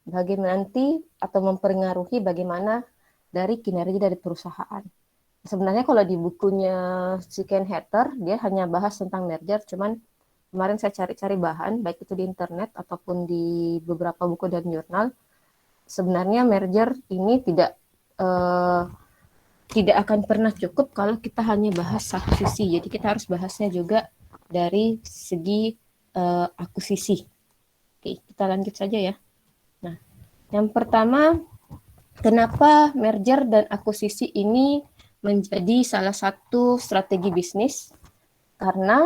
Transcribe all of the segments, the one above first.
bagaimana nanti atau mempengaruhi bagaimana dari kinerja dari perusahaan. Sebenarnya kalau di bukunya si Ken Hatter, dia hanya bahas tentang merger, cuman kemarin saya cari-cari bahan, baik itu di internet ataupun di beberapa buku dan jurnal, sebenarnya merger ini eh, tidak akan pernah cukup kalau kita hanya bahas satu sisi. Jadi kita harus bahasnya juga dari segi akuisisi. Oke, kita lanjut saja ya. Nah, yang pertama, kenapa merger dan akuisisi ini menjadi salah satu strategi bisnis? Karena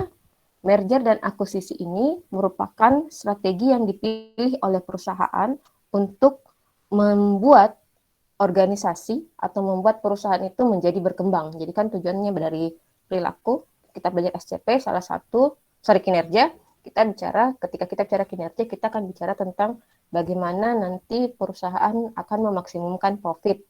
merger dan akuisisi ini merupakan strategi yang dipilih oleh perusahaan untuk membuat organisasi atau membuat perusahaan itu menjadi berkembang. Jadi kan tujuannya dari perilaku, kita belajar SCP, salah satu, kinerja, ketika kita bicara kinerja, kita akan bicara tentang bagaimana nanti perusahaan akan memaksimumkan profit.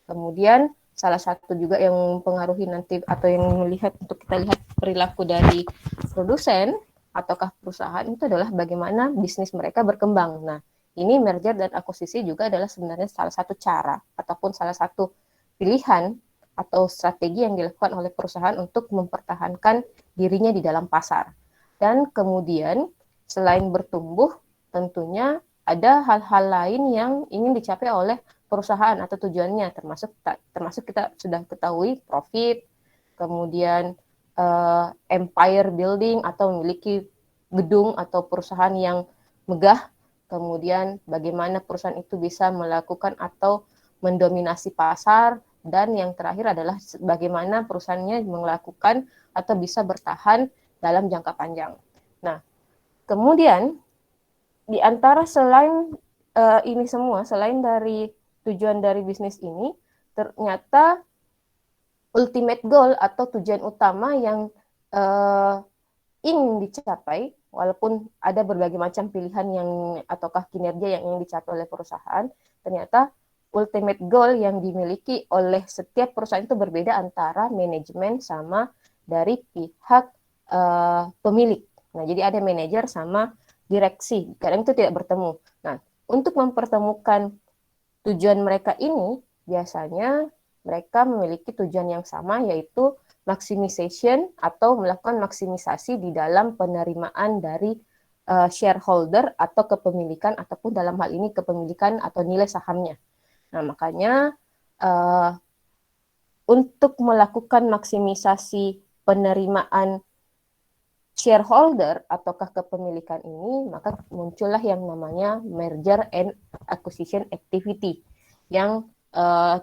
Kemudian salah satu juga yang mempengaruhi nanti atau yang melihat untuk kita lihat perilaku dari produsen ataukah perusahaan itu adalah bagaimana bisnis mereka berkembang. Nah, ini merger dan akuisisi juga adalah sebenarnya salah satu cara ataupun salah satu pilihan atau strategi yang dilakukan oleh perusahaan untuk mempertahankan dirinya di dalam pasar. Dan kemudian selain bertumbuh, tentunya ada hal-hal lain yang ingin dicapai oleh perusahaan atau tujuannya, termasuk kita sudah ketahui profit, kemudian empire building atau memiliki gedung atau perusahaan yang megah, kemudian bagaimana perusahaan itu bisa melakukan atau mendominasi pasar, dan yang terakhir adalah bagaimana perusahaannya melakukan atau bisa bertahan dalam jangka panjang. Nah, kemudian di antara selain ini semua, selain dari tujuan dari bisnis ini, ternyata ultimate goal atau tujuan utama yang ingin dicapai, walaupun ada berbagai macam pilihan yang ataukah kinerja yang ingin dicapai oleh perusahaan, ternyata ultimate goal yang dimiliki oleh setiap perusahaan itu berbeda antara manajemen sama dari pihak pemilik. Nah, jadi ada manajer sama direksi. Kadang itu tidak bertemu. Nah, untuk mempertemukan tujuan mereka ini, biasanya mereka memiliki tujuan yang sama, yaitu maximization atau melakukan maksimisasi di dalam penerimaan dari shareholder atau kepemilikan, ataupun dalam hal ini kepemilikan atau nilai sahamnya. Nah, makanya untuk melakukan maksimisasi penerimaan shareholder ataukah kepemilikan ini, maka muncullah yang namanya merger and acquisition activity, yang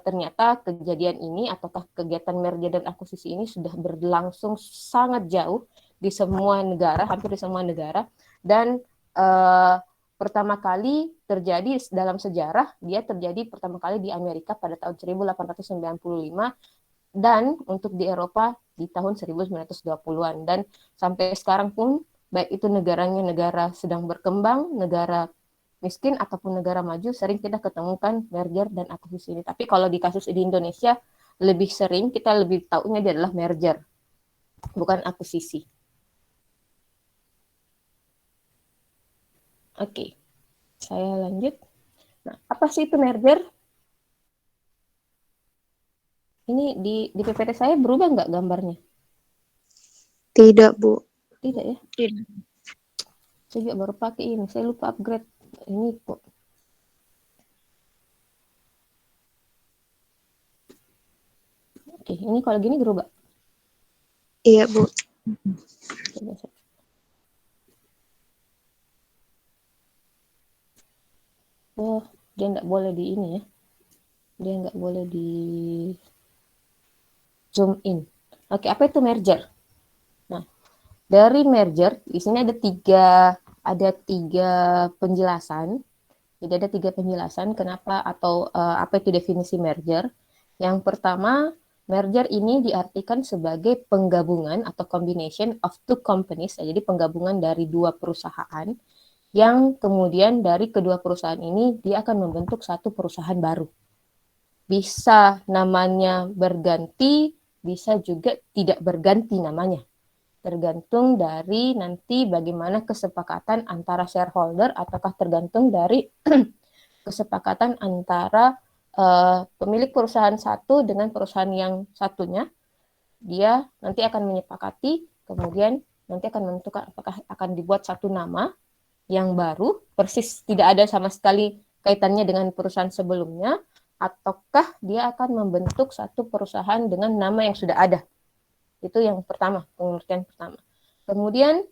ternyata kejadian ini ataukah kegiatan merger dan akuisisi ini sudah berlangsung sangat jauh di semua negara, hampir di semua negara, dan pertama kali terjadi dalam sejarah, dia terjadi pertama kali di Amerika pada tahun 1895, dan untuk di Eropa di tahun 1920-an. Dan sampai sekarang pun, baik itu negaranya negara sedang berkembang, negara miskin, ataupun negara maju, sering kita ketemukan merger dan akuisisi ini. Tapi kalau di kasus di Indonesia, lebih sering kita lebih tahunya dia adalah merger, bukan akuisisi. Oke, saya lanjut. Nah, apa sih itu merger? Ini di PPT saya berubah nggak gambarnya? Tidak, Bu. Tidak ya? Tidak. Saya juga baru pakai ini, saya lupa upgrade. Ini kok. Oke, ini kalau gini berubah. Iya, Bu. Oh, dia nggak boleh di ini ya. Dia nggak boleh di zoom in. Oke, apa itu merger? Nah, dari merger, di sini ada tiga penjelasan. Jadi ada tiga penjelasan kenapa atau apa itu definisi merger. Yang pertama, merger ini diartikan sebagai penggabungan atau combination of two companies. Jadi penggabungan dari dua perusahaan yang kemudian dari kedua perusahaan ini dia akan membentuk satu perusahaan baru. Bisa namanya berganti, bisa juga tidak berganti namanya. Tergantung dari nanti bagaimana kesepakatan antara shareholder, ataukah tergantung dari kesepakatan antara pemilik perusahaan satu dengan perusahaan yang satunya. Dia nanti akan menyepakati, kemudian nanti akan menentukan apakah akan dibuat satu nama yang baru, persis tidak ada sama sekali kaitannya dengan perusahaan sebelumnya, ataukah dia akan membentuk satu perusahaan dengan nama yang sudah ada. Itu yang pertama, pengertian pertama. Kemudian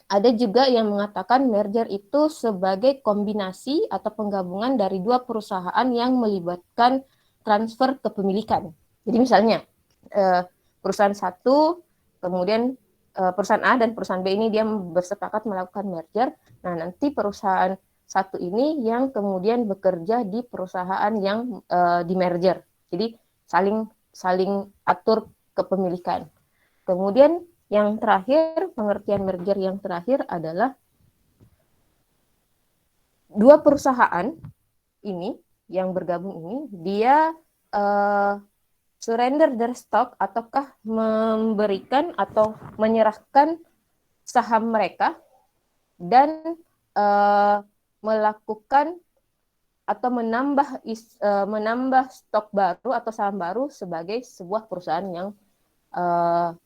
ada juga yang mengatakan merger itu sebagai kombinasi atau penggabungan dari dua perusahaan yang melibatkan transfer kepemilikan. Jadi misalnya perusahaan satu, kemudian perusahaan A dan perusahaan B ini dia bersepakat melakukan merger. Nah, nanti perusahaan satu ini yang kemudian bekerja di perusahaan yang di merger. Jadi saling atur kepemilikan. Kemudian yang terakhir, pengertian merger yang terakhir adalah dua perusahaan ini yang bergabung ini dia surrender their stock ataukah memberikan atau menyerahkan saham mereka dan melakukan atau menambah stok baru atau saham baru sebagai sebuah perusahaan yang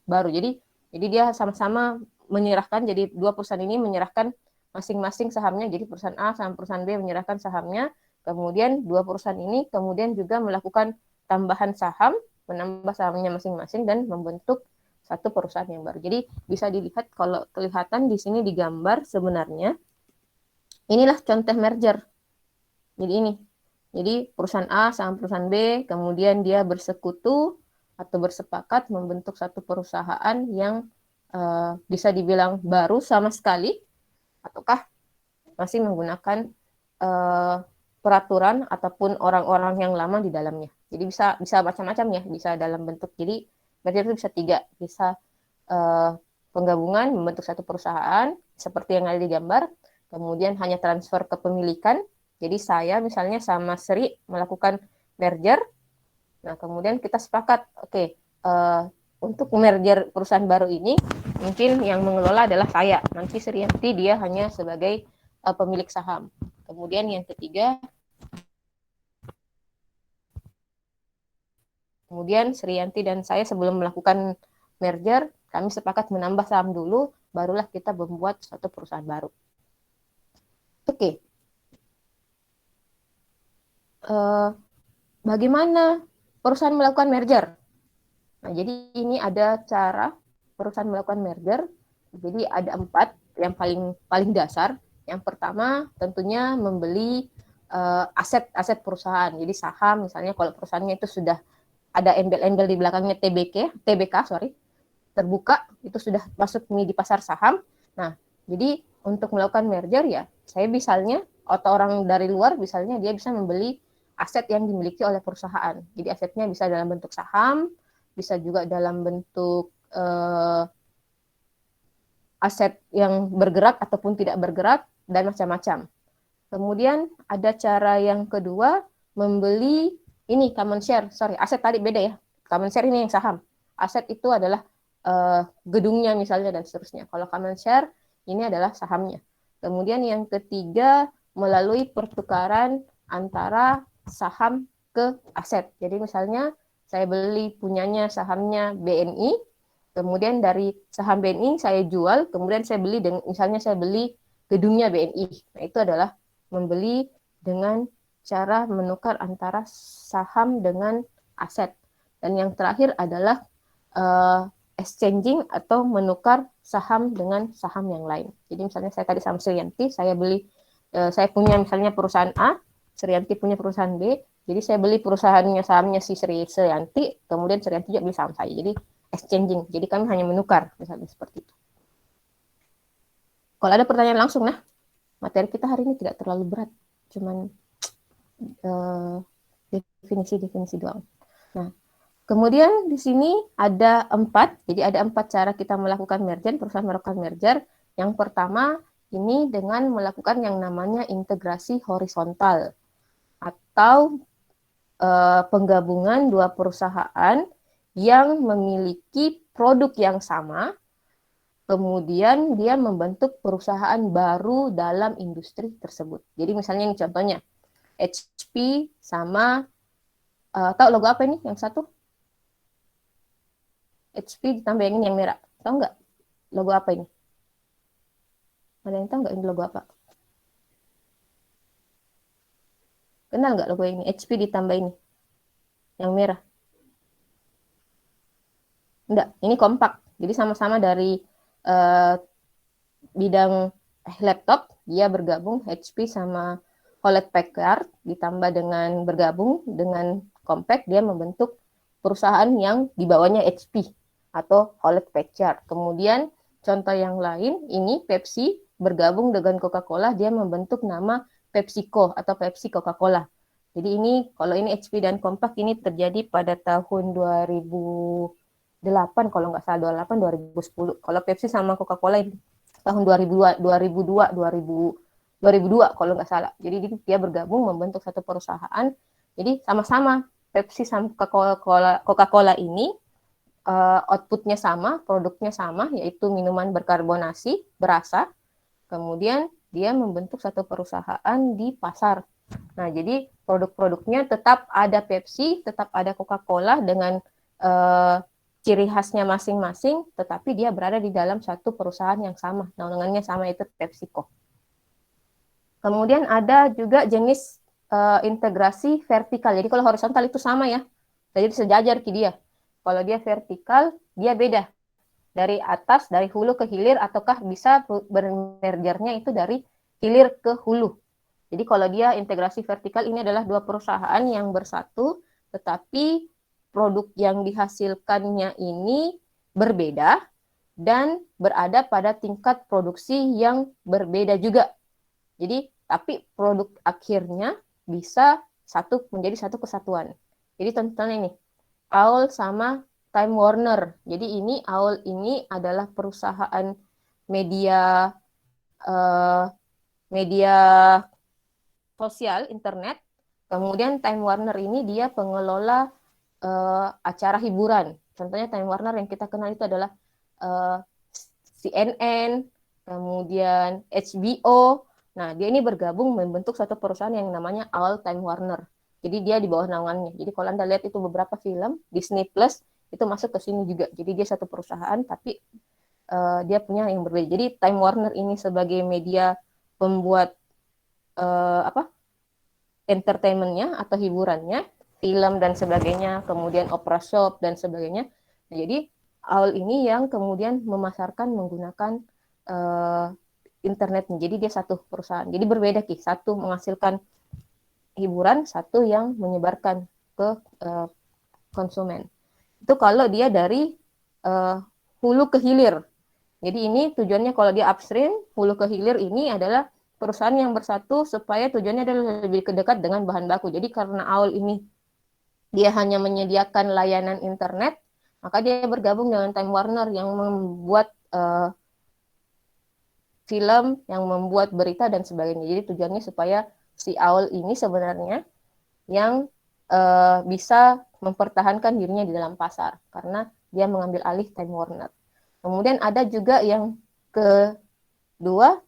baru. Jadi dia sama-sama menyerahkan, jadi dua perusahaan ini menyerahkan masing-masing sahamnya, jadi perusahaan A sama perusahaan B menyerahkan sahamnya, kemudian dua perusahaan ini kemudian juga melakukan tambahan saham, menambah sahamnya masing-masing dan membentuk satu perusahaan yang baru. Jadi bisa dilihat kalau kelihatan di sini digambar sebenarnya inilah contoh merger. Jadi ini. Jadi perusahaan A sama perusahaan B kemudian dia bersekutu atau bersepakat membentuk satu perusahaan yang bisa dibilang baru sama sekali, ataukah masih menggunakan peraturan ataupun orang-orang yang lama di dalamnya. Jadi bisa macam-macam ya, bisa dalam bentuk. Jadi merger itu bisa tiga, bisa penggabungan membentuk satu perusahaan seperti yang ada di gambar, kemudian hanya transfer kepemilikan. Jadi saya misalnya sama Sri melakukan merger. Nah, kemudian kita sepakat, oke, untuk merger perusahaan baru ini, mungkin yang mengelola adalah saya. Nanti Sriyanti dia hanya sebagai pemilik saham. Kemudian yang ketiga, kemudian Sriyanti dan saya sebelum melakukan merger, kami sepakat menambah saham dulu, barulah kita membuat suatu perusahaan baru. Oke. Bagaimana perusahaan melakukan merger? Nah, jadi ini ada cara perusahaan melakukan merger. Jadi ada 4 yang paling dasar. Yang pertama tentunya membeli aset perusahaan. Jadi saham misalnya kalau perusahaannya itu sudah ada embel-embel di belakangnya TBK, terbuka, itu sudah masuk di pasar saham. Nah, jadi untuk melakukan merger ya, saya misalnya atau orang dari luar misalnya dia bisa membeli aset yang dimiliki oleh perusahaan. Jadi asetnya bisa dalam bentuk saham, bisa juga dalam bentuk aset yang bergerak ataupun tidak bergerak, dan macam-macam. Kemudian ada cara yang kedua, membeli ini common share. Aset tadi beda ya. Common share ini yang saham. Aset itu adalah gedungnya misalnya dan seterusnya. Kalau common share ini adalah sahamnya. Kemudian yang ketiga, melalui pertukaran antara saham ke aset. Jadi misalnya saya beli punyanya sahamnya BNI, kemudian dari saham BNI saya jual, kemudian saya beli misalnya saya beli gedungnya BNI. Nah, itu adalah membeli dengan cara menukar antara saham dengan aset. Dan yang terakhir adalah exchanging atau menukar saham dengan saham yang lain. Jadi misalnya saya tadi sama Sriyanti, saya punya misalnya perusahaan A, Sriyanti punya perusahaan B, jadi saya beli perusahaannya sahamnya si Sriyanti, kemudian Sriyanti juga beli saham saya. Jadi exchanging, jadi kami hanya menukar, misalnya seperti itu. Kalau ada pertanyaan langsung, nah materi kita hari ini tidak terlalu berat, cuman definisi doang. Nah, kemudian di sini ada 4, jadi ada 4 cara kita melakukan merger, perusahaan melakukan merger. Yang pertama ini dengan melakukan yang namanya integrasi horizontal atau penggabungan dua perusahaan yang memiliki produk yang sama, kemudian dia membentuk perusahaan baru dalam industri tersebut. Jadi misalnya ini contohnya, HP sama tahu logo apa ini? Yang satu HP ditambah yang ini yang merah. Tahu nggak logo apa ini? Ada yang tahu nggak ini logo apa? Kenal nggak logo ini? HP ditambah ini yang merah. Enggak, ini kompak. Jadi sama-sama dari uh, bidang laptop, dia bergabung HP sama Hewlett Packard, ditambah dengan bergabung dengan Compaq, dia membentuk perusahaan yang di bawahnya HP atau Hewlett Packard. Kemudian contoh yang lain, ini Pepsi bergabung dengan Coca-Cola, dia membentuk nama PepsiCo atau Pepsi Coca-Cola. Jadi ini, kalau ini HP dan Compaq ini terjadi pada tahun 2008, kalau nggak salah 2008, 2010. Kalau Pepsi sama Coca-Cola ini tahun 2002 kalau nggak salah. Jadi dia bergabung membentuk satu perusahaan. Jadi sama-sama Pepsi sama Coca-Cola ini outputnya sama, produknya sama, yaitu minuman berkarbonasi, berasa. Kemudian dia membentuk satu perusahaan di pasar. Nah, jadi produk-produknya tetap ada Pepsi, tetap ada Coca-Cola dengan ciri khasnya masing-masing, tetapi dia berada di dalam satu perusahaan yang sama. Naungannya sama, itu PepsiCo. Kemudian ada juga jenis integrasi vertikal. Jadi kalau horizontal itu sama ya, jadi sejajar ke dia. Kalau dia vertikal, dia beda. Dari atas, dari hulu ke hilir, ataukah bisa bermergernya itu dari hilir ke hulu. Jadi kalau dia integrasi vertikal, ini adalah dua perusahaan yang bersatu, tetapi produk yang dihasilkannya ini berbeda dan berada pada tingkat produksi yang berbeda juga. Jadi, tapi produk akhirnya bisa menjadi satu kesatuan. Jadi contohnya ini, AOL sama Time Warner. Jadi ini AOL ini adalah perusahaan media media sosial internet. Kemudian Time Warner ini dia pengelola acara hiburan. Contohnya Time Warner yang kita kenal itu adalah CNN, kemudian HBO. Nah, dia ini bergabung membentuk satu perusahaan yang namanya All Time Warner. Jadi dia di bawah naungannya. Jadi kalau Anda lihat itu beberapa film Disney Plus itu masuk ke sini juga. Jadi dia satu perusahaan tapi dia punya yang berbeda. Jadi Time Warner ini sebagai media pembuat entertainmentnya atau hiburannya, film dan sebagainya, kemudian opera shop dan sebagainya. Nah, jadi AOL ini yang kemudian memasarkan menggunakan internetnya. Jadi dia satu perusahaan. Jadi berbeda Ki, satu menghasilkan hiburan, satu yang menyebarkan ke konsumen. Itu kalau dia dari hulu ke hilir. Jadi ini tujuannya kalau dia upstream, hulu ke hilir ini adalah perusahaan yang bersatu supaya tujuannya adalah lebih dekat dengan bahan baku. Jadi karena AOL ini dia hanya menyediakan layanan internet, maka dia bergabung dengan Time Warner yang membuat film, yang membuat berita dan sebagainya. Jadi tujuannya supaya si AOL ini sebenarnya yang bisa mempertahankan dirinya di dalam pasar karena dia mengambil alih Time Warner. Kemudian ada juga yang kedua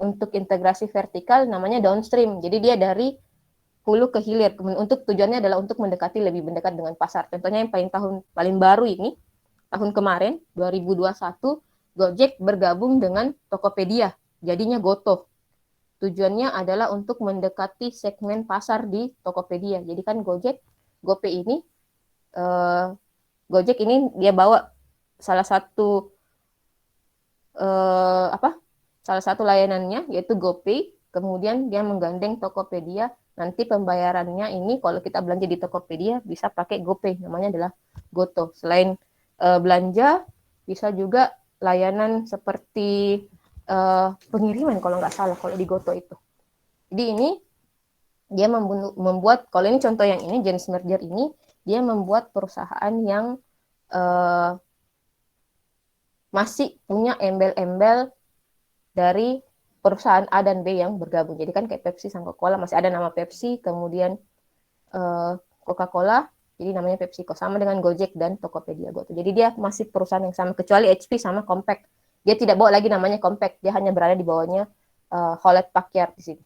untuk integrasi vertikal namanya downstream. Jadi dia dari hulu ke hilir. Untuk tujuannya adalah untuk mendekati lebih mendekat dengan pasar. Contohnya yang paling baru ini tahun kemarin 2021 Gojek bergabung dengan Tokopedia. Jadinya Goto. Tujuannya adalah untuk mendekati segmen pasar di Tokopedia. Jadi kan GoPay ini Gojek ini dia bawa salah satu salah satu layanannya yaitu GoPay, kemudian dia menggandeng Tokopedia. Nanti pembayarannya ini kalau kita belanja di Tokopedia bisa pakai GoPay, namanya adalah Goto. Selain belanja, bisa juga layanan seperti pengiriman kalau nggak salah kalau di Goto itu. Jadi ini dia membuat, kalau ini contoh yang ini jenis merger ini, dia membuat perusahaan yang masih punya embel-embel dari perusahaan A dan B yang bergabung. Jadi kan kayak Pepsi sama Coca-Cola masih ada nama Pepsi, kemudian Coca-Cola, jadi namanya PepsiCo. Sama dengan Gojek dan Tokopedia. Jadi dia masih perusahaan yang sama, kecuali HP sama Compaq. Dia tidak bawa lagi namanya Compaq, dia hanya berada di bawahnya Hewlett Packard di sini.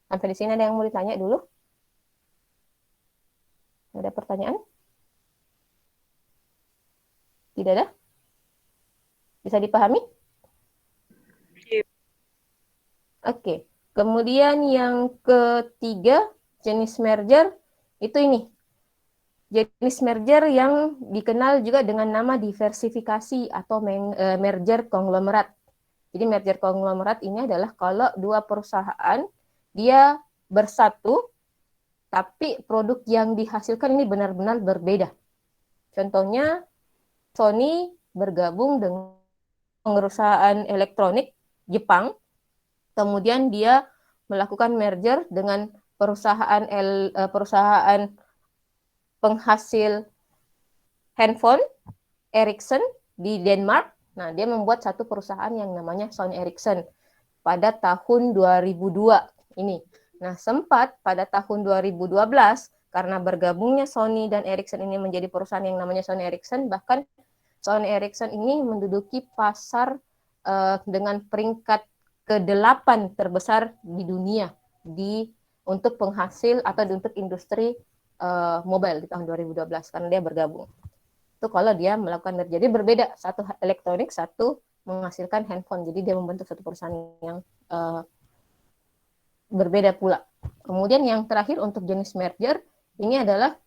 Sampai di sini ada yang mau ditanya dulu? Ada pertanyaan? Tidak ada? Bisa dipahami? Iya. Oke. Kemudian yang ketiga, jenis merger itu ini. Jenis merger yang dikenal juga dengan nama diversifikasi atau merger konglomerat. Jadi merger konglomerat ini adalah kalau dua perusahaan dia bersatu, tapi produk yang dihasilkan ini benar-benar berbeda. Contohnya Sony bergabung dengan perusahaan elektronik Jepang, kemudian dia melakukan merger dengan perusahaan penghasil handphone Ericsson di Denmark. Nah, dia membuat satu perusahaan yang namanya Sony Ericsson pada tahun 2002 ini. Nah, sempat pada tahun 2012 karena bergabungnya Sony dan Ericsson ini menjadi perusahaan yang namanya Sony Ericsson, bahkan Sony Ericsson ini menduduki pasar dengan peringkat ke-8 terbesar di dunia untuk penghasil atau untuk industri mobile di tahun 2012 karena dia bergabung. Itu kalau dia melakukan merger. Jadi berbeda, satu elektronik, satu menghasilkan handphone. Jadi dia membentuk satu perusahaan yang berbeda pula. Kemudian yang terakhir untuk jenis merger ini adalah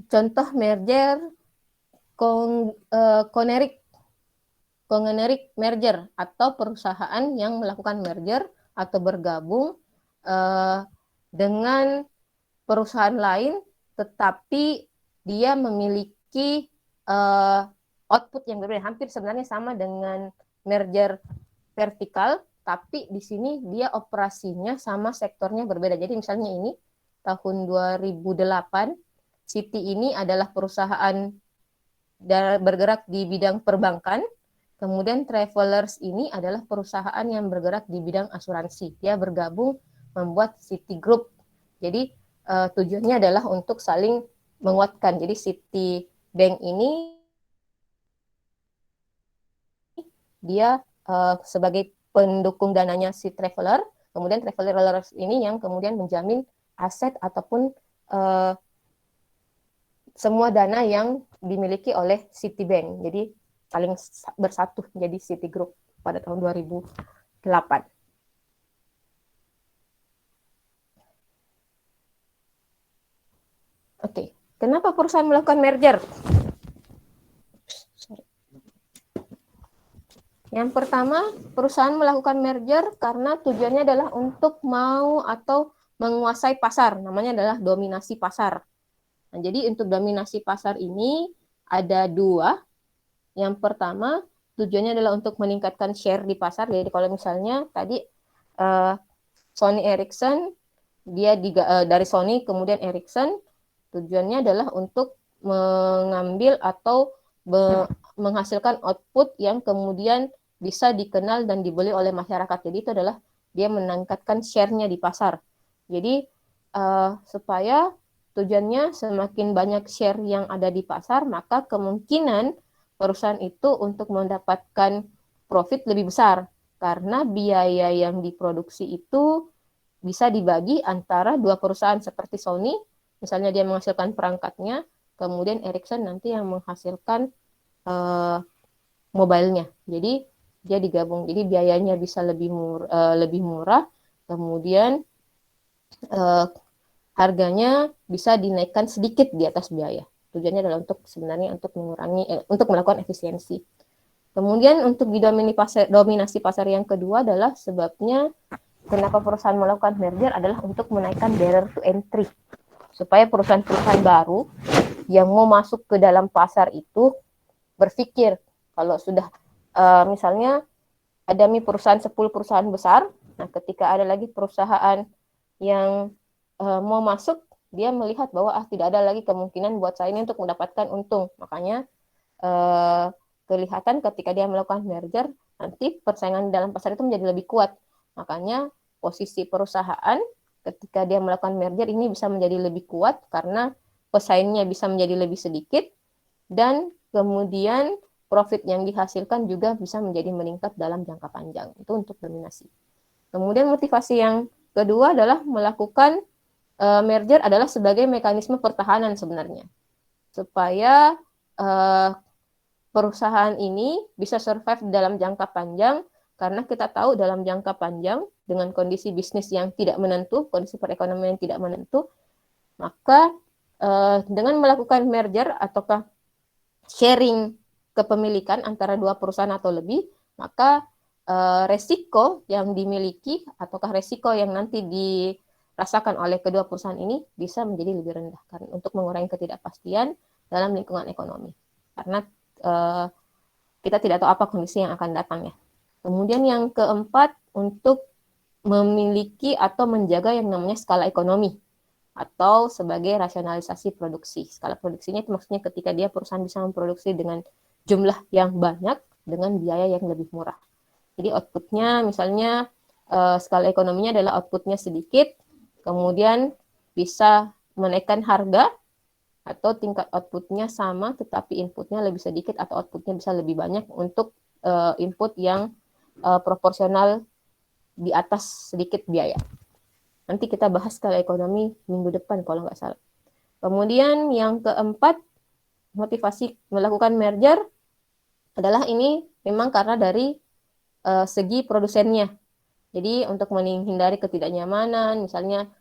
contoh merger congenic merger atau perusahaan yang melakukan merger atau bergabung dengan perusahaan lain, tetapi dia memiliki output yang berbeda. Hampir sebenarnya sama dengan merger vertikal, tapi di sini dia operasinya sama sektornya berbeda. Jadi misalnya ini tahun 2008, Citi ini adalah perusahaan bergerak di bidang perbankan, kemudian Travelers ini adalah perusahaan yang bergerak di bidang asuransi. Dia bergabung membuat Citigroup. Jadi tujuannya adalah untuk saling menguatkan. Jadi Citibank ini dia sebagai pendukung dananya si Traveler, kemudian Travelers ini yang kemudian menjamin aset ataupun semua dana yang dimiliki oleh Citibank. Jadi saling bersatu menjadi Citigroup pada tahun 2008. Oke, kenapa perusahaan melakukan merger? Yang pertama, perusahaan melakukan merger karena tujuannya adalah untuk mau atau menguasai pasar. Namanya adalah dominasi pasar. Nah, jadi untuk dominasi pasar ini ada dua. Yang pertama, tujuannya adalah untuk meningkatkan share di pasar. Jadi kalau misalnya tadi Sony Ericsson, dia dari Sony kemudian Ericsson, tujuannya adalah untuk mengambil atau menghasilkan output yang kemudian bisa dikenal dan dibeli oleh masyarakat. Jadi itu adalah dia meningkatkan share-nya di pasar. Jadi supaya tujuannya semakin banyak share yang ada di pasar, maka kemungkinan perusahaan itu untuk mendapatkan profit lebih besar karena biaya yang diproduksi itu bisa dibagi antara dua perusahaan seperti Sony, misalnya dia menghasilkan perangkatnya, kemudian Ericsson nanti yang menghasilkan mobile-nya. Jadi dia digabung, jadi biayanya bisa lebih murah, kemudian harganya bisa dinaikkan sedikit di atas biaya. Tujuannya adalah untuk sebenarnya untuk mengurangi untuk melakukan efisiensi. Kemudian untuk dominasi pasar yang kedua adalah sebabnya kenapa perusahaan melakukan merger adalah untuk menaikkan barrier to entry supaya perusahaan-perusahaan baru yang mau masuk ke dalam pasar itu berpikir kalau sudah misalnya ada perusahaan 10 perusahaan besar, nah ketika ada lagi perusahaan yang mau masuk, dia melihat bahwa tidak ada lagi kemungkinan buat saya ini untuk mendapatkan untung. Makanya kelihatan ketika dia melakukan merger, nanti persaingan dalam pasar itu menjadi lebih kuat. Makanya posisi perusahaan ketika dia melakukan merger ini bisa menjadi lebih kuat karena pesaingnya bisa menjadi lebih sedikit dan kemudian profit yang dihasilkan juga bisa menjadi meningkat dalam jangka panjang. Itu untuk dominasi. Kemudian motivasi yang kedua adalah melakukan merger adalah sebagai mekanisme pertahanan sebenarnya. Supaya perusahaan ini bisa survive dalam jangka panjang, karena kita tahu dalam jangka panjang dengan kondisi bisnis yang tidak menentu, kondisi perekonomian yang tidak menentu, maka dengan melakukan merger ataukah sharing kepemilikan antara dua perusahaan atau lebih, maka resiko yang dimiliki ataukah resiko yang nanti dirasakan oleh kedua perusahaan ini bisa menjadi lebih rendah untuk mengurangi ketidakpastian dalam lingkungan ekonomi. Karena kita tidak tahu apa kondisi yang akan datang ya. Kemudian yang keempat, untuk memiliki atau menjaga yang namanya skala ekonomi atau sebagai rasionalisasi produksi. Skala produksinya itu maksudnya ketika dia perusahaan bisa memproduksi dengan jumlah yang banyak dengan biaya yang lebih murah. Jadi outputnya misalnya skala ekonominya adalah outputnya sedikit, kemudian bisa menaikkan harga, atau tingkat outputnya sama tetapi inputnya lebih sedikit atau outputnya bisa lebih banyak untuk input yang proporsional di atas sedikit biaya. Nanti kita bahas skala ekonomi minggu depan kalau nggak salah. Kemudian yang keempat, motivasi melakukan merger adalah ini memang karena dari segi produsennya. Jadi untuk menghindari ketidaknyamanan, misalnya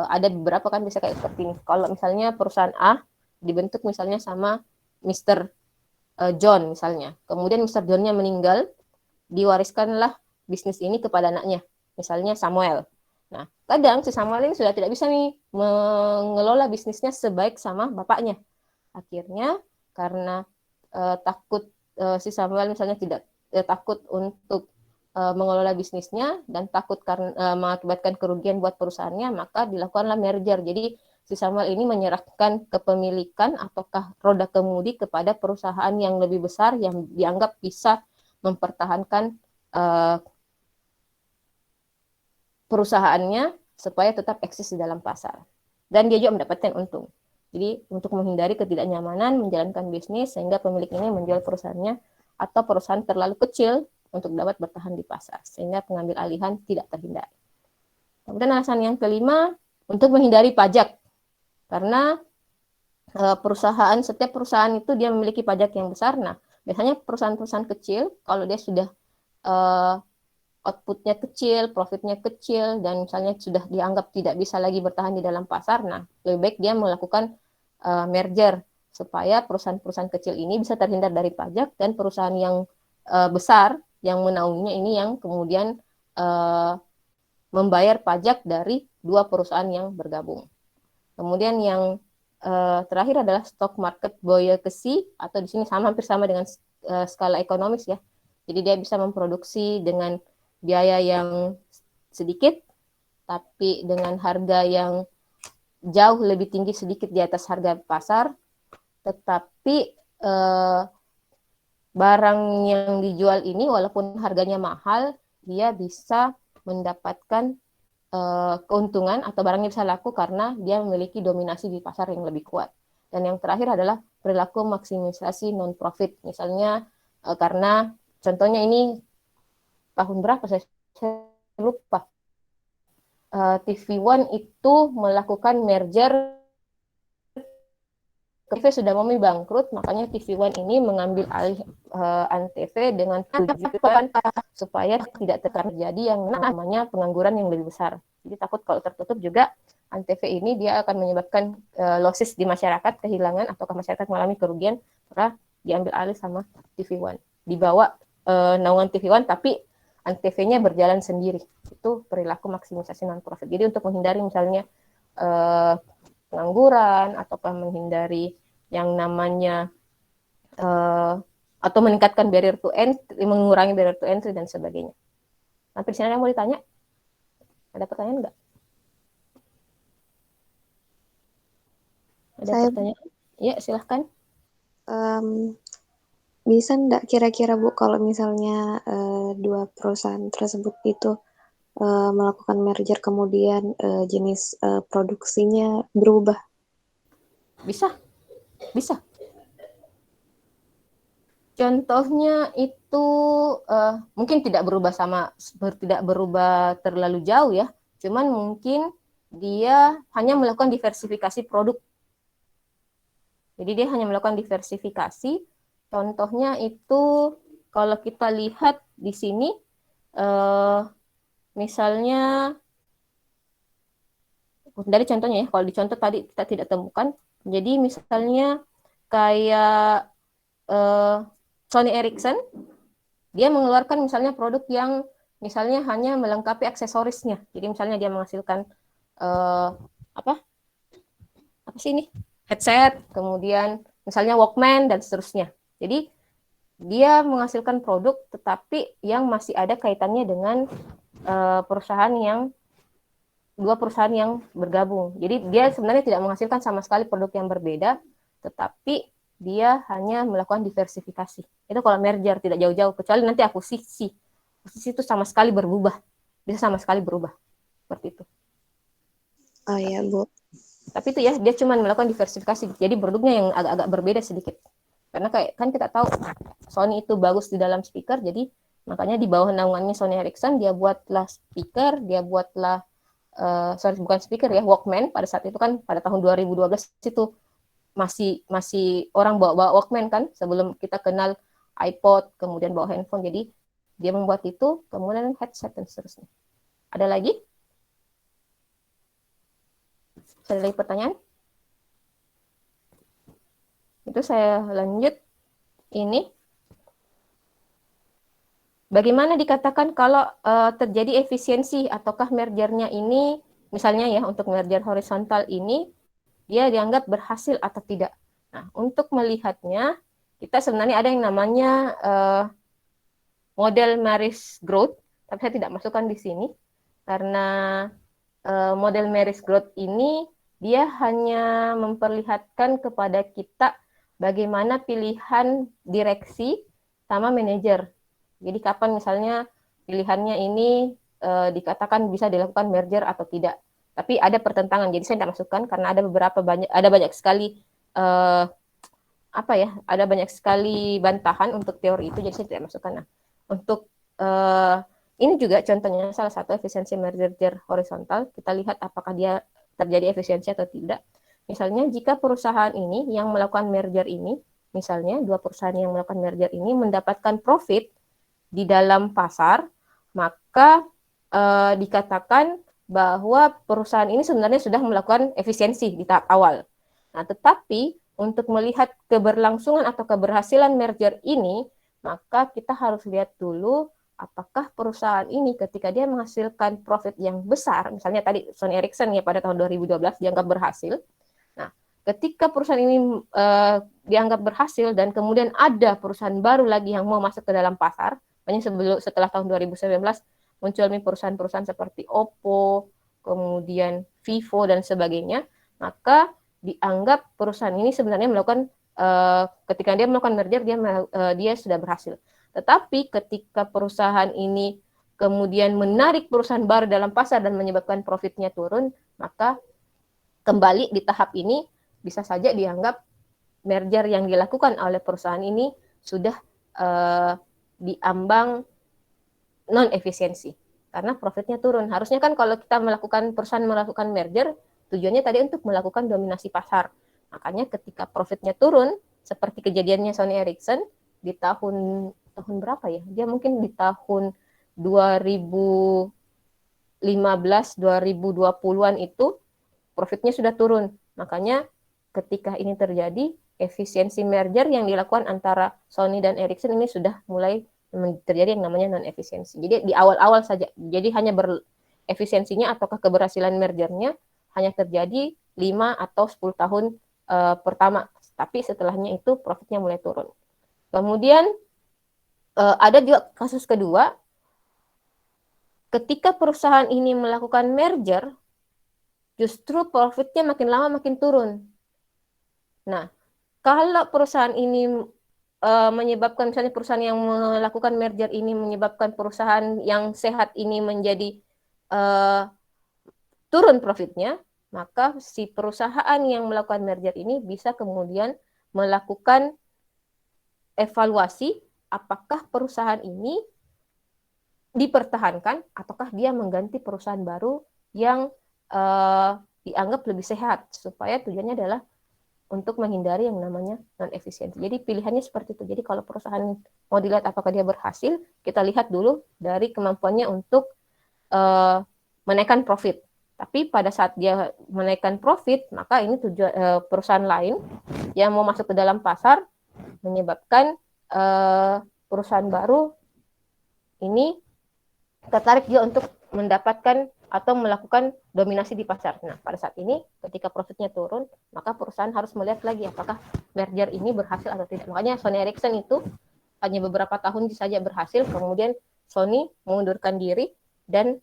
ada beberapa kan bisa kayak seperti ini. Kalau misalnya perusahaan A dibentuk misalnya sama Mr. John misalnya. Kemudian Mr. John-nya meninggal, diwariskanlah bisnis ini kepada anaknya, misalnya Samuel. Nah, kadang si Samuel ini sudah tidak bisa nih mengelola bisnisnya sebaik sama bapaknya. Akhirnya karena takut si Samuel misalnya tidak takut untuk mengelola bisnisnya dan takut karena mengakibatkan kerugian buat perusahaannya, maka dilakukanlah merger. Jadi si Samuel ini menyerahkan kepemilikan ataukah roda kemudi kepada perusahaan yang lebih besar yang dianggap bisa mempertahankan perusahaannya supaya tetap eksis di dalam pasar. Dan dia juga mendapatkan untung. Jadi untuk menghindari ketidaknyamanan menjalankan bisnis sehingga pemilik ini menjual perusahaannya atau perusahaan terlalu kecil untuk dapat bertahan di pasar sehingga pengambil alihan tidak terhindari. Kemudian alasan yang kelima, untuk menghindari pajak. Karena setiap perusahaan itu dia memiliki pajak yang besar. Nah, biasanya perusahaan-perusahaan kecil kalau dia sudah outputnya kecil, profitnya kecil, dan misalnya sudah dianggap tidak bisa lagi bertahan di dalam pasar, nah lebih baik dia melakukan merger supaya perusahaan-perusahaan kecil ini bisa terhindar dari pajak dan perusahaan yang besar yang menaunginya ini yang kemudian membayar pajak dari dua perusahaan yang bergabung. Kemudian yang terakhir adalah stock market buoyancy, atau di sini hampir sama dengan skala ekonomis ya. Jadi dia bisa memproduksi dengan biaya yang sedikit, tapi dengan harga yang jauh lebih tinggi sedikit di atas harga pasar, tetapi barang yang dijual ini walaupun harganya mahal, dia bisa mendapatkan keuntungan atau barangnya bisa laku karena dia memiliki dominasi di pasar yang lebih kuat. Dan yang terakhir adalah perilaku maksimisasi non-profit. Misalnya karena contohnya ini tahun berapa saya lupa. TV One itu melakukan merger, TV sudah mau bangkrut, makanya TV One ini mengambil alih Antv dengan tujuan supaya tidak terjadi yang namanya pengangguran yang lebih besar. Jadi takut kalau tertutup juga Antv ini dia akan menyebabkan losses di masyarakat, kehilangan ataukah masyarakat mengalami kerugian karena diambil alih sama TV One. Dibawa naungan TV One tapi Antv-nya berjalan sendiri. Itu perilaku maksimisasi non-profit. Jadi untuk menghindari misalnya pengangguran ataukah menghindari yang namanya atau meningkatkan barrier to entry, mengurangi barrier to entry dan sebagainya. Sampai di sini ada yang mau ditanya? Ada pertanyaan nggak? Ada pertanyaan? Ya, silahkan. Bisa nggak kira-kira Bu kalau misalnya dua perusahaan tersebut itu melakukan merger kemudian jenis produksinya berubah? Bisa. Contohnya itu mungkin tidak berubah terlalu jauh ya, cuman mungkin dia hanya melakukan diversifikasi produk. Jadi dia hanya melakukan diversifikasi. Contohnya itu kalau kita lihat di sini, misalnya dari contohnya ya, kalau di contoh tadi kita tidak temukan. Jadi misalnya kayak Sony Ericsson, dia mengeluarkan misalnya produk yang misalnya hanya melengkapi aksesorisnya. Jadi misalnya dia menghasilkan apa sih ini, headset, kemudian misalnya Walkman dan seterusnya. Jadi dia menghasilkan produk tetapi yang masih ada kaitannya dengan dua perusahaan yang bergabung. Jadi dia sebenarnya tidak menghasilkan sama sekali produk yang berbeda, tetapi dia hanya melakukan diversifikasi. Itu kalau merger tidak jauh-jauh, kecuali nanti akuisisi. Akuisisi itu sama sekali berubah, bisa sama sekali berubah. Seperti itu. Oh iya, Bu. Tapi itu ya, dia cuma melakukan diversifikasi. Jadi produknya yang agak-agak berbeda sedikit. Karena kayak kan kita tahu Sony itu bagus di dalam speaker, jadi makanya di bawah naungannya Sony Ericsson dia buatlah speaker, dia buatlah bukan speaker ya, Walkman. Pada saat itu kan pada tahun 2012 itu masih orang bawa Walkman kan, sebelum kita kenal iPod, kemudian bawa handphone. Jadi dia membuat itu, kemudian headset dan seterusnya. Ada lagi? Ada lagi pertanyaan? Itu saya lanjut. Ini bagaimana dikatakan kalau terjadi efisiensi ataukah mergernya ini, misalnya ya untuk merger horizontal ini, dia dianggap berhasil atau tidak. Nah, untuk melihatnya, kita sebenarnya ada yang namanya model Maris Growth, tapi saya tidak masukkan di sini, karena model Maris Growth ini, dia hanya memperlihatkan kepada kita bagaimana pilihan direksi sama manajer. Jadi kapan misalnya pilihannya ini dikatakan bisa dilakukan merger atau tidak. Tapi ada pertentangan, jadi saya tidak masukkan karena ada banyak sekali ada banyak sekali bantahan untuk teori itu, jadi saya tidak masukkan. Nah, untuk ini juga contohnya salah satu efisiensi merger horizontal. Kita lihat apakah dia terjadi efisiensi atau tidak. Misalnya jika perusahaan ini yang melakukan merger ini, misalnya dua perusahaan yang melakukan merger ini mendapatkan profit di dalam pasar, maka dikatakan bahwa perusahaan ini sebenarnya sudah melakukan efisiensi di tahap awal. Nah, tetapi untuk melihat keberlangsungan atau keberhasilan merger ini, maka kita harus lihat dulu apakah perusahaan ini ketika dia menghasilkan profit yang besar, misalnya tadi Sony Ericsson ya pada tahun 2012 dianggap berhasil. Nah, ketika perusahaan ini dianggap berhasil dan kemudian ada perusahaan baru lagi yang mau masuk ke dalam pasar, setelah tahun 2019 muncul perusahaan-perusahaan seperti Oppo, kemudian Vivo dan sebagainya, maka dianggap perusahaan ini sebenarnya melakukan ketika dia melakukan merger dia sudah berhasil. Tetapi ketika perusahaan ini kemudian menarik perusahaan baru dalam pasar dan menyebabkan profitnya turun, maka kembali di tahap ini bisa saja dianggap merger yang dilakukan oleh perusahaan ini sudah diambang non efisiensi karena profitnya turun. Harusnya kan kalau kita perusahaan melakukan merger, tujuannya tadi untuk melakukan dominasi pasar. Makanya ketika profitnya turun, seperti kejadiannya Sony Ericsson di tahun berapa ya? Dia mungkin di tahun 2015, 2020-an itu profitnya sudah turun. Makanya ketika ini terjadi, efisiensi merger yang dilakukan antara Sony dan Ericsson ini sudah mulai terjadi yang namanya non-efisiensi. Jadi di awal-awal saja. Jadi hanya efisiensinya ataukah keberhasilan mergernya hanya terjadi 5 atau 10 tahun pertama. Tapi setelahnya itu profitnya mulai turun. Kemudian ada juga kasus kedua, ketika perusahaan ini melakukan merger, justru profitnya makin lama makin turun. Nah, kalau perusahaan ini menyebabkan, misalnya perusahaan yang melakukan merger ini menyebabkan perusahaan yang sehat ini menjadi turun profitnya, maka si perusahaan yang melakukan merger ini bisa kemudian melakukan evaluasi apakah perusahaan ini dipertahankan ataukah dia mengganti perusahaan baru yang dianggap lebih sehat, supaya tujuannya adalah untuk menghindari yang namanya non-efisiensi. Jadi pilihannya seperti itu. Jadi kalau perusahaan mau dilihat apakah dia berhasil, kita lihat dulu dari kemampuannya untuk menaikkan profit. Tapi pada saat dia menaikkan profit, maka ini perusahaan lain yang mau masuk ke dalam pasar menyebabkan perusahaan baru ini tertarik dia untuk mendapatkan atau melakukan dominasi di pasar. Nah, pada saat ini ketika profitnya turun, maka perusahaan harus melihat lagi apakah merger ini berhasil atau tidak. Makanya Sony Ericsson itu hanya beberapa tahun saja berhasil, kemudian Sony mengundurkan diri dan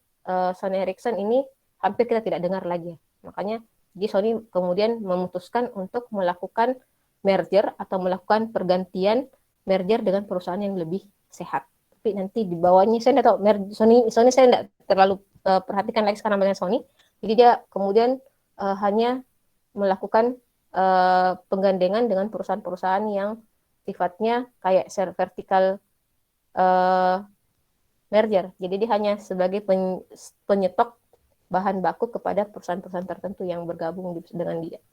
Sony Ericsson ini hampir kita tidak dengar lagi. Makanya di Sony kemudian memutuskan untuk melakukan merger atau melakukan pergantian merger dengan perusahaan yang lebih sehat. Tapi nanti di bawahnya saya tidak tahu, Sony saya tidak terlalu perhatikan lagi sekarang dengan Sony. Jadi dia kemudian hanya melakukan penggandengan dengan perusahaan-perusahaan yang sifatnya kayak vertical merger. Jadi dia hanya sebagai penyetok bahan baku kepada perusahaan-perusahaan tertentu yang bergabung dengan dia.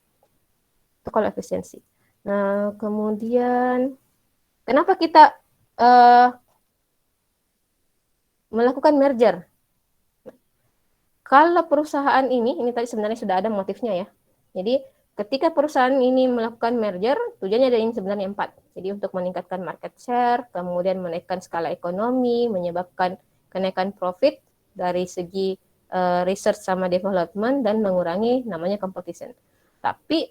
Itu kalau efisiensi. Nah, kemudian kenapa kita melakukan merger? Kalau perusahaan ini tadi sebenarnya sudah ada motifnya ya. Jadi ketika perusahaan ini melakukan merger, tujuannya ada ini sebenarnya 4. Jadi untuk meningkatkan market share, kemudian menaikkan skala ekonomi, menyebabkan kenaikan profit dari segi research sama development, dan mengurangi namanya competition. Tapi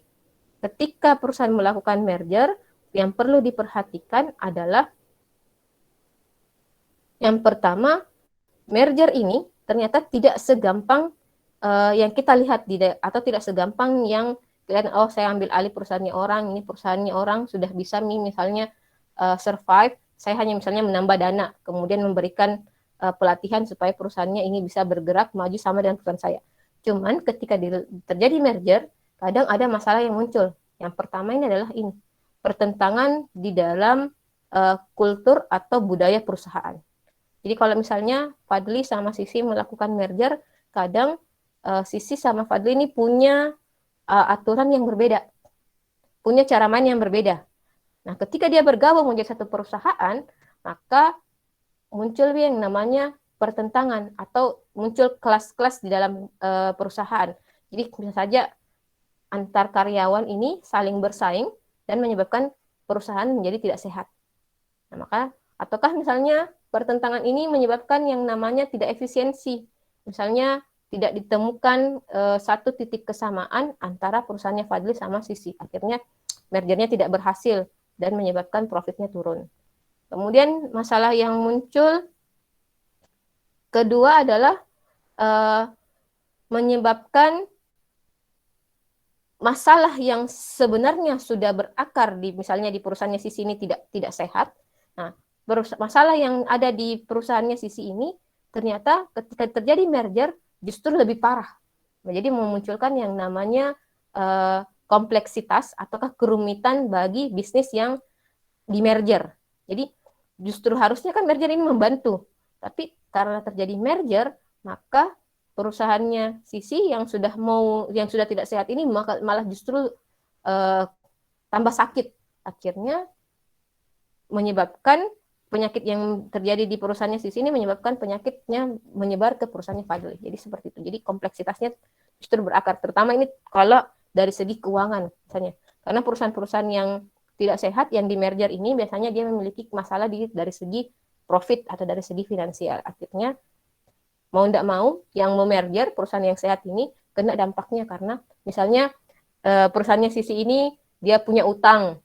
ketika perusahaan melakukan merger, yang perlu diperhatikan adalah yang pertama, merger ini ternyata tidak segampang yang kita lihat atau tidak segampang yang kalian saya ambil alih perusahaannya orang, ini perusahaannya orang sudah bisa misalnya survive, saya hanya misalnya menambah dana, kemudian memberikan pelatihan supaya perusahaannya ini bisa bergerak maju sama dengan perusahaan saya. Cuman ketika terjadi merger, kadang ada masalah yang muncul. Yang pertama ini adalah ini, pertentangan di dalam kultur atau budaya perusahaan. Jadi kalau misalnya Fadli sama Sisi melakukan merger, kadang Sisi sama Fadli ini punya aturan yang berbeda, punya cara main yang berbeda. Nah, ketika dia bergabung menjadi satu perusahaan, maka muncul yang namanya pertentangan atau muncul kelas-kelas di dalam perusahaan. Jadi bisa saja antar karyawan ini saling bersaing dan menyebabkan perusahaan menjadi tidak sehat. Nah, maka ataukah misalnya pertentangan ini menyebabkan yang namanya tidak efisiensi. Misalnya tidak ditemukan satu titik kesamaan antara perusahaannya Fadli sama Sisi. Akhirnya mergernya tidak berhasil dan menyebabkan profitnya turun. Kemudian masalah yang muncul kedua adalah menyebabkan masalah yang sebenarnya sudah berakar di misalnya di perusahaannya Sisi ini tidak sehat. Nah, masalah yang ada di perusahaannya Sisi ini ternyata ketika terjadi merger justru lebih parah. Jadi memunculkan yang namanya kompleksitas ataukah kerumitan bagi bisnis yang di merger. Jadi justru harusnya kan merger ini membantu, tapi karena terjadi merger, maka perusahaannya Sisi yang sudah tidak sehat ini malah justru tambah sakit. Akhirnya menyebabkan penyakit yang terjadi di perusahaannya Sisi ini menyebabkan penyakitnya menyebar ke perusahaannya Fadli. Jadi seperti itu. Jadi kompleksitasnya justru berakar. Terutama ini kalau dari segi keuangan misalnya. Karena perusahaan-perusahaan yang tidak sehat yang di merger ini biasanya dia memiliki masalah dari segi profit atau dari segi finansial. Akhirnya mau tidak mau yang memerger perusahaan yang sehat ini kena dampaknya karena misalnya perusahaannya Sisi ini dia punya utang.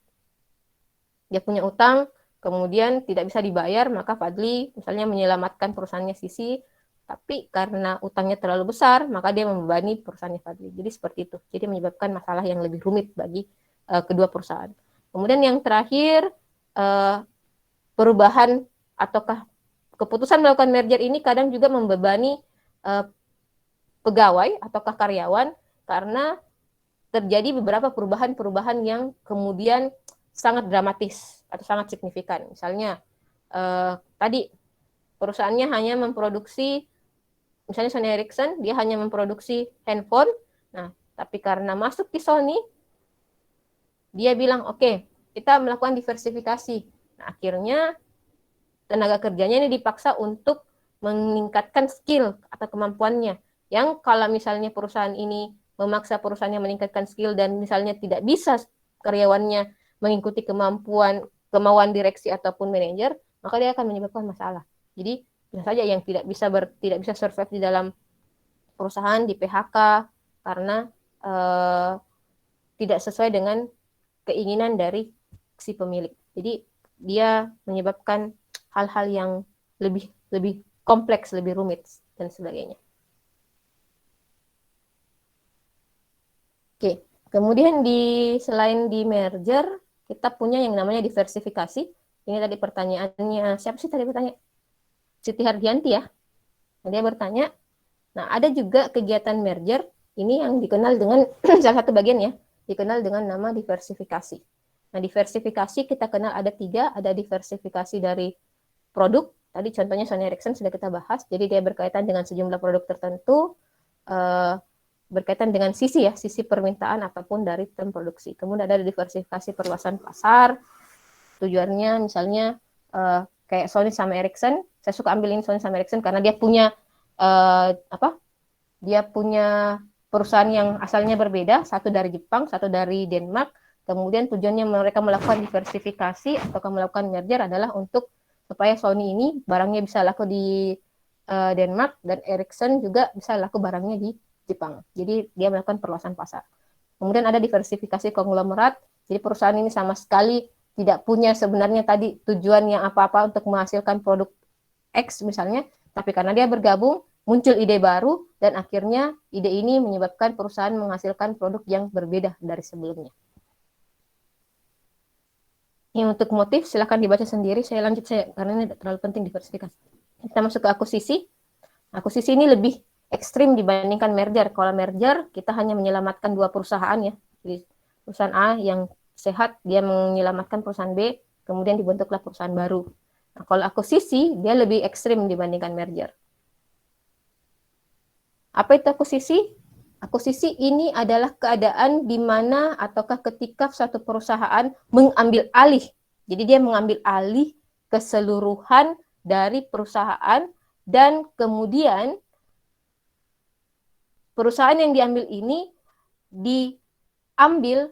Kemudian tidak bisa dibayar, maka Fadli misalnya menyelamatkan perusahaannya Sisi, tapi karena utangnya terlalu besar, maka dia membebani perusahaannya Fadli. Jadi seperti itu. Jadi menyebabkan masalah yang lebih rumit bagi kedua perusahaan. Kemudian yang terakhir, perubahan ataukah keputusan melakukan merger ini kadang juga membebani pegawai ataukah karyawan karena terjadi beberapa perubahan-perubahan yang kemudian sangat dramatis. atau sangat signifikan. Misalnya tadi perusahaannya hanya memproduksi, misalnya Sony Ericsson, dia hanya memproduksi handphone. Nah, tapi karena masuk ke Sony, dia bilang, oke, kita melakukan diversifikasi. Nah, akhirnya tenaga kerjanya ini dipaksa untuk meningkatkan skill atau kemampuannya. Yang kalau misalnya perusahaan ini memaksa perusahaannya meningkatkan skill dan misalnya tidak bisa karyawannya mengikuti kemauan direksi ataupun manajer, maka dia akan menyebabkan masalah. Jadi bisa saja yang tidak bisa survive di dalam perusahaan di PHK karena tidak sesuai dengan keinginan dari si pemilik. Jadi dia menyebabkan hal-hal yang lebih kompleks, lebih rumit dan sebagainya. Oke, kemudian selain di merger, kita punya yang namanya diversifikasi. Ini tadi pertanyaannya, siapa sih tadi bertanya? Siti Hardianti ya. Dia bertanya, nah ada juga kegiatan merger, ini yang dikenal dengan salah satu bagian ya, dikenal dengan nama diversifikasi. Nah, diversifikasi kita kenal ada 3, ada diversifikasi dari produk, tadi contohnya Sony Ericsson sudah kita bahas, jadi dia berkaitan dengan sejumlah produk tertentu, berkaitan dengan sisi permintaan ataupun dari term produksi. Kemudian ada diversifikasi perluasan pasar, tujuannya misalnya kayak Sony sama Ericsson, saya suka ambilin Sony sama Ericsson karena dia punya dia punya perusahaan yang asalnya berbeda, satu dari Jepang, satu dari Denmark. Kemudian tujuannya mereka melakukan diversifikasi atau melakukan merger adalah untuk supaya Sony ini barangnya bisa laku di Denmark dan Ericsson juga bisa laku barangnya di Jepang. Jadi dia melakukan perluasan pasar. Kemudian ada diversifikasi konglomerat. Jadi perusahaan ini sama sekali tidak punya sebenarnya tadi tujuan yang apa-apa untuk menghasilkan produk X misalnya, tapi karena dia bergabung muncul ide baru dan akhirnya ide ini menyebabkan perusahaan menghasilkan produk yang berbeda dari sebelumnya. Ini untuk motif silakan dibaca sendiri. Saya lanjut karena ini terlalu penting diversifikasi. Kita masuk ke akuisisi. Akuisisi ini lebih ekstrim dibandingkan merger. Kalau merger kita hanya menyelamatkan 2 perusahaan ya. Jadi perusahaan A yang sehat dia menyelamatkan perusahaan B, kemudian dibentuklah perusahaan baru. Nah, kalau akuisisi dia lebih ekstrim dibandingkan merger. Apa itu akuisisi? Akuisisi ini adalah keadaan di mana ataukah ketika suatu perusahaan mengambil alih. Jadi dia mengambil alih keseluruhan dari perusahaan dan kemudian perusahaan yang diambil ini diambil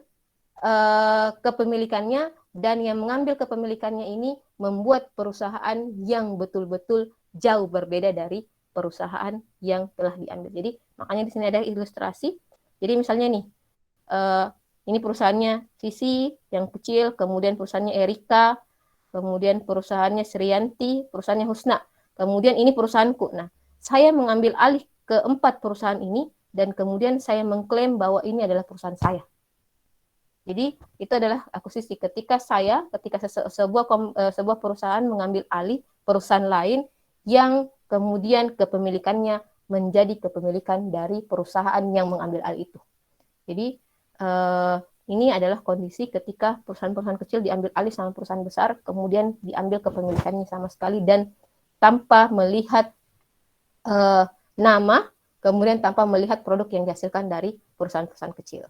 kepemilikannya dan yang mengambil kepemilikannya ini membuat perusahaan yang betul-betul jauh berbeda dari perusahaan yang telah diambil. Jadi makanya di sini ada ilustrasi. Jadi misalnya nih, ini perusahaannya Sisi yang kecil, kemudian perusahaannya Erika, kemudian perusahaannya Sriyanti, perusahaannya Husna. Kemudian ini perusahaanku. Nah, saya mengambil alih ke 4 perusahaan ini dan kemudian saya mengklaim bahwa ini adalah perusahaan saya. Jadi itu adalah akuisisi ketika sebuah perusahaan mengambil alih perusahaan lain yang kemudian kepemilikannya menjadi kepemilikan dari perusahaan yang mengambil alih itu. Jadi ini adalah kondisi ketika perusahaan-perusahaan kecil diambil alih sama perusahaan besar, kemudian diambil kepemilikannya sama sekali dan tanpa melihat nama, kemudian tanpa melihat produk yang dihasilkan dari perusahaan-perusahaan kecil.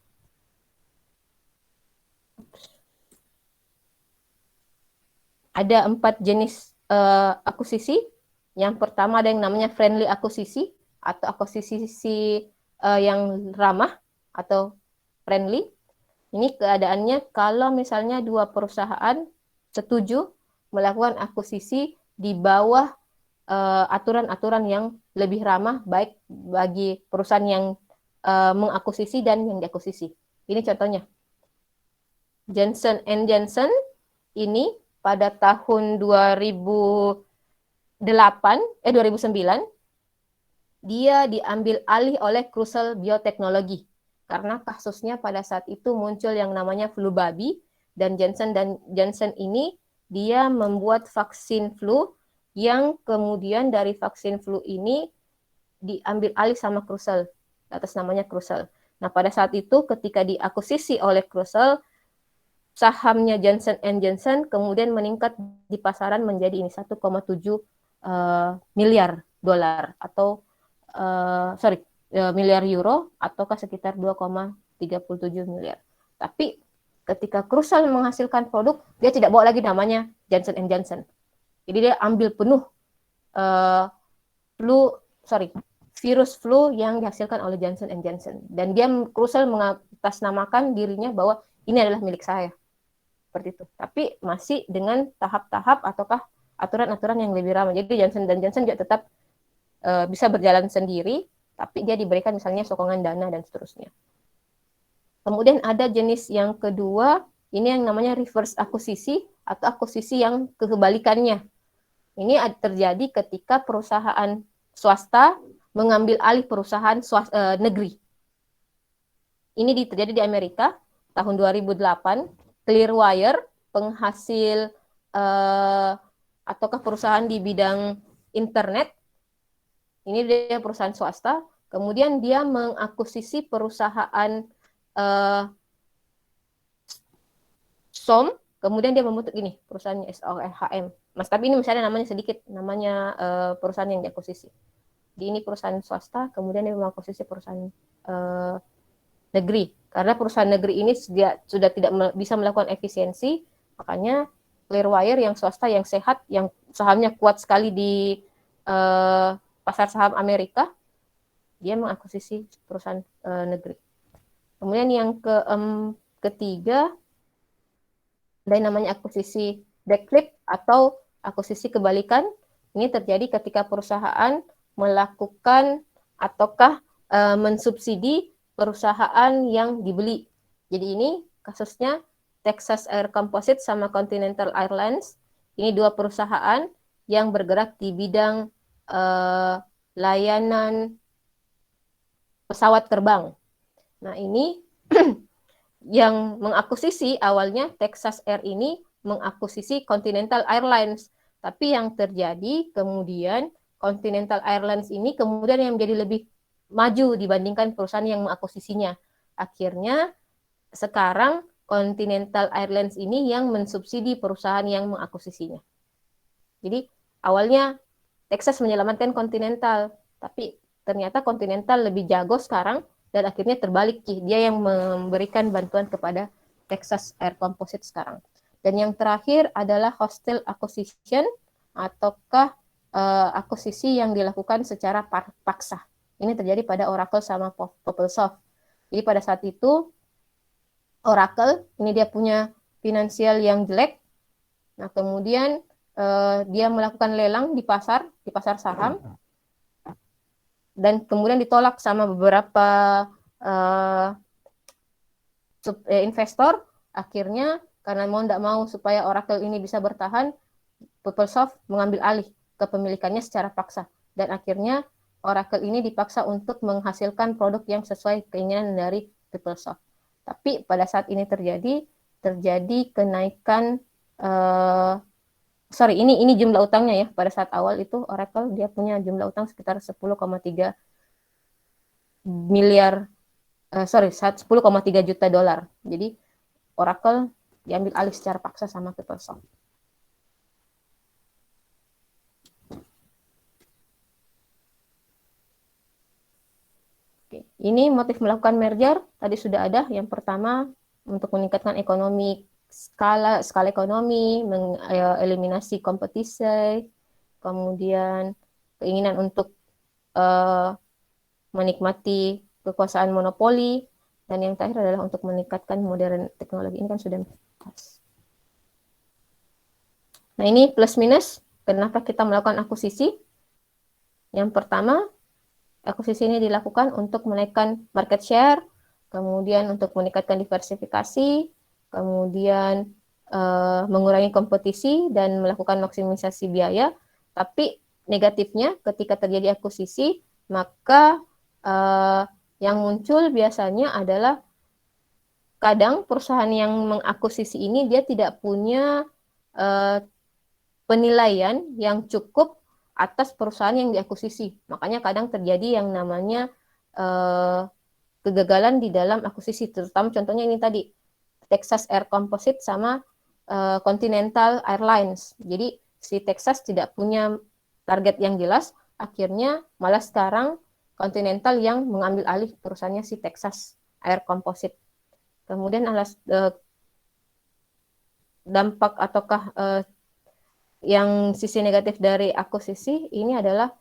Ada 4 jenis akuisisi. Yang pertama ada yang namanya friendly akuisisi atau akuisisi yang ramah atau friendly. Ini keadaannya kalau misalnya 2 perusahaan setuju melakukan akuisisi di bawah aturan-aturan yang lebih ramah baik bagi perusahaan yang mengakuisisi dan yang diakuisisi. Ini contohnya. Johnson & Johnson ini pada tahun 2009 dia diambil alih oleh Krusell Biotechnology karena kasusnya pada saat itu muncul yang namanya flu babi dan Johnson ini dia membuat vaksin flu yang kemudian dari vaksin flu ini diambil alih sama Krusell atas namanya Krusell. Nah, pada saat itu ketika diakuisisi oleh Krusell, sahamnya Johnson Johnson kemudian meningkat di pasaran menjadi ini 1,7 miliar dolar atau miliar euro ataukah sekitar 2,37 miliar. Tapi ketika Krusell menghasilkan produk, dia tidak bawa lagi namanya Johnson Johnson. Jadi dia ambil penuh virus flu yang dihasilkan oleh Johnson Johnson. Dan dia Krusell mengatasnamakan dirinya bahwa ini adalah milik saya. Seperti itu. Tapi masih dengan tahap-tahap ataukah aturan-aturan yang lebih ramah. Jadi Johnson Johnson juga tetap bisa berjalan sendiri, tapi dia diberikan misalnya sokongan dana dan seterusnya. Kemudian ada jenis yang kedua, ini yang namanya reverse akuisisi atau akuisisi yang kebalikannya. Ini terjadi ketika perusahaan swasta mengambil alih perusahaan negeri. Ini terjadi di Amerika tahun 2008. Clearwire, penghasil ataukah perusahaan di bidang internet, ini dia perusahaan swasta, kemudian dia mengakuisisi perusahaan SOM, kemudian dia membentuk ini, perusahaannya SOHM. Mas, tapi ini misalnya namanya sedikit, namanya perusahaan yang diakuisisi. Di ini perusahaan swasta, kemudian dia mengakuisisi perusahaan negeri. Karena perusahaan negeri ini sudah tidak bisa melakukan efisiensi, makanya Clearwire yang swasta yang sehat, yang sahamnya kuat sekali di pasar saham Amerika, dia mengakuisisi perusahaan negeri. Kemudian yang ketiga, ada yang namanya akuisisi backflip atau akuisisi kebalikan. Ini terjadi ketika perusahaan melakukan ataukah mensubsidi perusahaan yang dibeli. Jadi ini kasusnya Texas Air Composite sama Continental Airlines. Ini dua perusahaan yang bergerak di bidang layanan pesawat terbang. Nah ini yang mengakuisisi awalnya Texas Air ini mengakuisisi Continental Airlines. Tapi yang terjadi kemudian Continental Airlines ini kemudian yang menjadi lebih maju dibandingkan perusahaan yang mengakuisisinya. Akhirnya sekarang Continental Airlines ini yang mensubsidi perusahaan yang mengakuisisinya. Jadi awalnya Texas menyelamatkan Continental, tapi ternyata Continental lebih jago sekarang dan akhirnya terbalik, dia yang memberikan bantuan kepada Texas Air Composite sekarang. Dan yang terakhir adalah hostile acquisition ataukah akuisisi yang dilakukan secara paksa. Ini terjadi pada Oracle sama PeopleSoft. Jadi pada saat itu Oracle ini dia punya finansial yang jelek. Nah, kemudian dia melakukan lelang di pasar saham. Dan kemudian ditolak sama beberapa investor. Akhirnya karena tidak mau supaya Oracle ini bisa bertahan, PeopleSoft mengambil alih kepemilikannya secara paksa. Dan akhirnya Oracle ini dipaksa untuk menghasilkan produk yang sesuai keinginan dari PeopleSoft. Tapi pada saat ini terjadi kenaikan ini jumlah utangnya ya. Pada saat awal itu Oracle dia punya jumlah utang sekitar 10,3 juta dolar. Jadi Oracle diambil alih secara paksa sama PeopleSoft. Oke. Ini motif melakukan merger tadi sudah ada. Yang pertama untuk meningkatkan skala ekonomi, eliminasi kompetisi, kemudian keinginan untuk menikmati kekuasaan monopoli, dan yang terakhir adalah untuk meningkatkan modern teknologi. Ini kan sudah bahas. Nah ini plus minus kenapa kita melakukan akuisisi. Yang pertama, akuisisi ini dilakukan untuk menaikkan market share, kemudian untuk meningkatkan diversifikasi, kemudian mengurangi kompetisi dan melakukan maksimisasi biaya. Tapi negatifnya ketika terjadi akuisisi, maka yang muncul biasanya adalah kadang perusahaan yang mengakuisisi ini dia tidak punya penilaian yang cukup atas perusahaan yang diakuisisi. Makanya kadang terjadi yang namanya kegagalan di dalam akuisisi. Terutama contohnya ini tadi, Texas Air Composite sama Continental Airlines. Jadi si Texas tidak punya target yang jelas, akhirnya malah sekarang Continental yang mengambil alih perusahaannya si Texas Air Composite. Kemudian dampak ataukah yang sisi negatif dari akuisisi ini adalah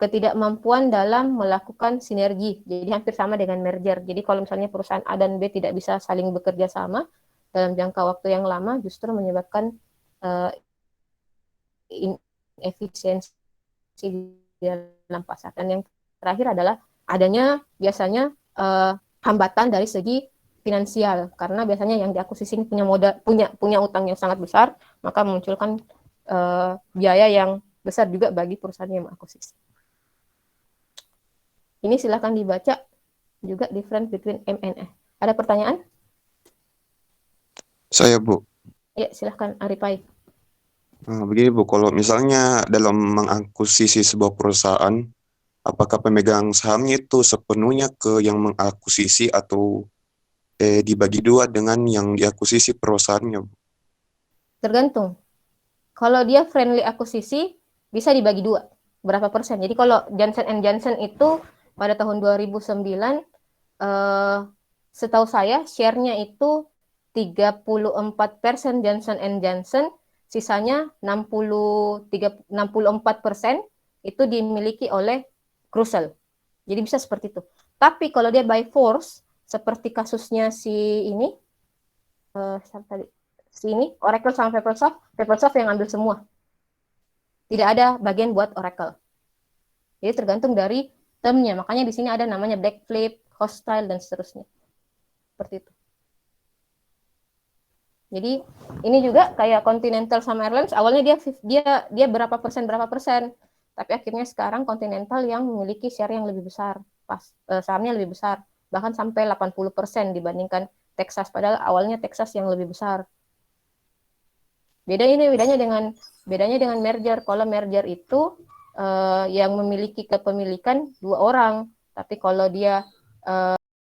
ketidakmampuan dalam melakukan sinergi. Jadi hampir sama dengan merger. Jadi kalau misalnya perusahaan A dan B tidak bisa saling bekerja sama dalam jangka waktu yang lama, justru menyebabkan inefisiensi dalam pasar. Dan yang terakhir adalah adanya biasanya hambatan dari segi finansial, karena biasanya yang diakuisisi punya modal, punya utang yang sangat besar, maka memunculkan biaya yang besar juga bagi perusahaan yang mengakuisisi. Ini silakan dibaca juga difference between M&A. Ada pertanyaan? Saya, Bu. Ya, silakan Arifai. Begini, Bu, kalau misalnya dalam mengakuisisi sebuah perusahaan, apakah pemegang sahamnya itu sepenuhnya ke yang mengakuisisi atau dibagi dua dengan yang diakuisisi perusahaannya, Bu? Tergantung. Kalau dia friendly akuisisi, bisa dibagi dua. Berapa persen? Jadi kalau Johnson & Johnson itu pada tahun 2009, setahu saya share-nya itu 34% Johnson & Johnson, sisanya 64% itu dimiliki oleh Krusell. Jadi bisa seperti itu. Tapi kalau dia by force, seperti kasusnya si ini, Oracle sama Papersoft yang ambil semua. Tidak ada bagian buat Oracle. Jadi tergantung dari termnya. Makanya di sini ada namanya backflip, hostile, dan seterusnya. Seperti itu. Jadi ini juga kayak Continental sama Airlines, awalnya dia berapa persen, tapi akhirnya sekarang Continental yang memiliki share yang lebih besar, sahamnya lebih besar, bahkan sampai 80% dibandingkan Texas, padahal awalnya Texas yang lebih besar. Bedanya dengan merger. Kalau merger itu yang memiliki kepemilikan 2 orang, tapi kalau dia